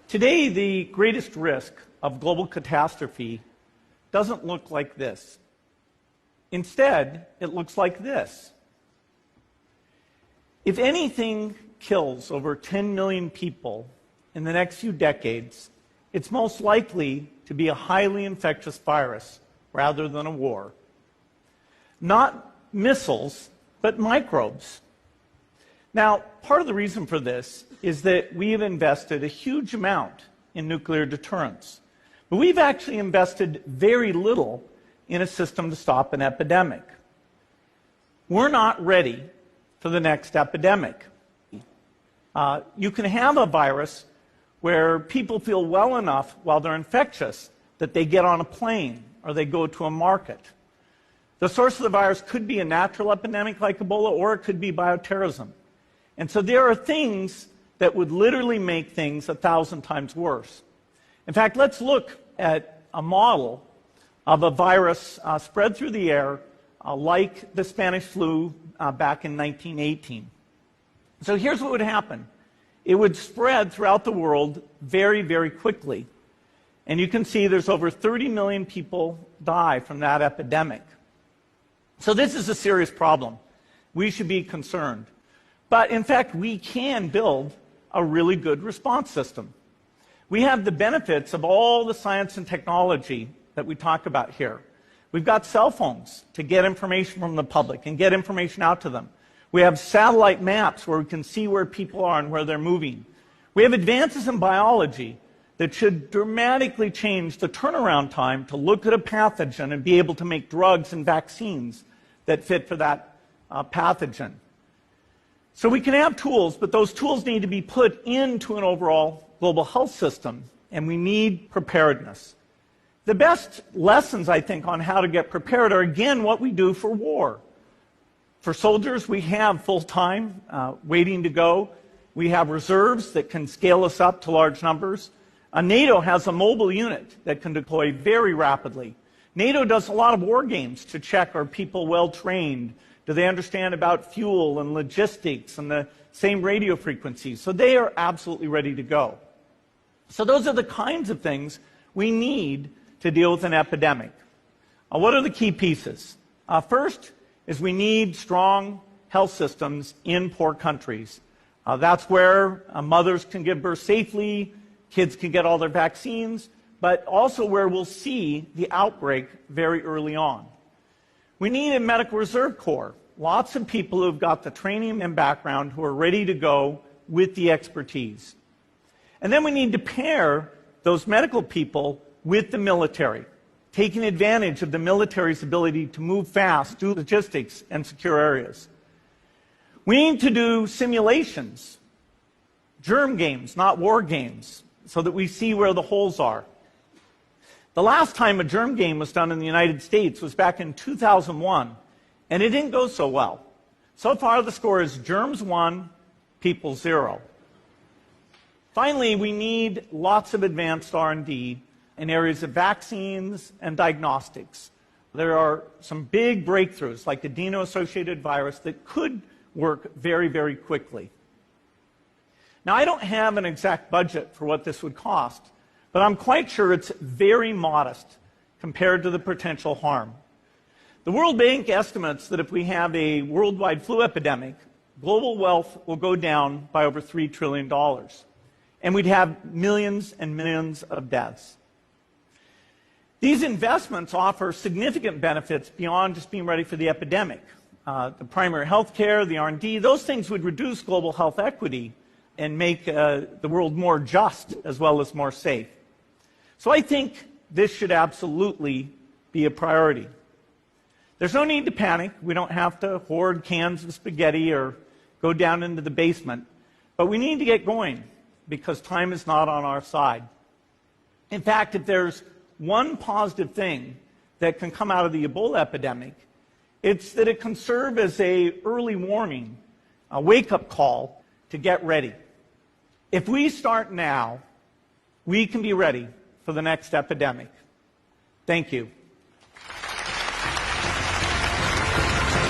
Today, the greatest risk of global catastrophe doesn't look like this. Instead, it looks like this. If anything kills over 10 million people in the next few decades, it's most likely to be a highly infectious virus rather than a war. Not missiles, but microbes. Now, part of the reason for this is that we have invested a huge amount in nuclear deterrence. But we've actually invested very little in a system to stop an epidemic. We're not ready for the next epidemic. You can have a virus where people feel well enough while they're infectious that they get on a plane or they go to a market. The source of the virus could be a natural epidemic like Ebola, or it could be bioterrorism. And so there are things that would literally make things 1,000 times worse. In fact, let's look at a model of a virus spread through the air like the Spanish flu back in 1918. So here's what would happen. It would spread throughout the world very, very quickly. And you can see there's over 30 million people die from that epidemic. So this is a serious problem. We should be concerned. But in fact, we can build a really good response system. We have the benefits of all the science and technology that we talk about here. We've got cell phones to get information from the public and get information out to them. We have satellite maps where we can see where people are and where they're moving. We have advances in biology that should dramatically change the turnaround time to look at a pathogen and be able to make drugs and vaccines that fit for that pathogen. So we can have tools, but those tools need to be put into an overall global health system, and we need preparedness. The best lessons, I think, on how to get prepared are, again, what we do for war. For soldiers, we have full-time waiting to go. We have reserves that can scale us up to large numbers. NATO has a mobile unit that can deploy very rapidly. NATO does a lot of war games to check, are people well-trained? Do they understand about fuel and logistics and the same radio frequencies? So they are absolutely ready to go. So those are the kinds of things we need to deal with an epidemic. What are the key pieces? First is we need strong health systems in poor countries. That's where mothers can give birth safely, kids can get all their vaccines, but also where we'll see the outbreak very early on. We need a medical reserve corps, lots of people who've got the training and background who are ready to go with the expertise. And then we need to pair those medical people with the military, taking advantage of the military's ability to move fast, do logistics, and secure areas. We need to do simulations, germ games, not war games, so that we see where the holes are. The last time a germ game was done in the United States was back in 2001, and it didn't go so well. So far, the score is germs 1, people 0. Finally, we need lots of advanced R&D in areas of vaccines and diagnostics. There are some big breakthroughs, like the adeno-associated virus, that could work very, very quickly. Now, I don't have an exact budget for what this would cost, but I'm quite sure it's very modest compared to the potential harm. The World Bank estimates that if we have a worldwide flu epidemic, global wealth will go down by over $3 trillion, and we'd have millions and millions of deaths. These investments offer significant benefits beyond just being ready for the epidemic. The primary health care, the R&D, those things would reduce global health equity and make the world more just as well as more safe. So I think this should absolutely be a priority. There's no need to panic. We don't have to hoard cans of spaghetti or go down into the basement. But we need to get going because time is not on our side. In fact, if there's one positive thing that can come out of the Ebola epidemic, it's that it can serve as an early warning, a wake-up call to get ready. If we start now, we can be ready for the next epidemic. Thank you.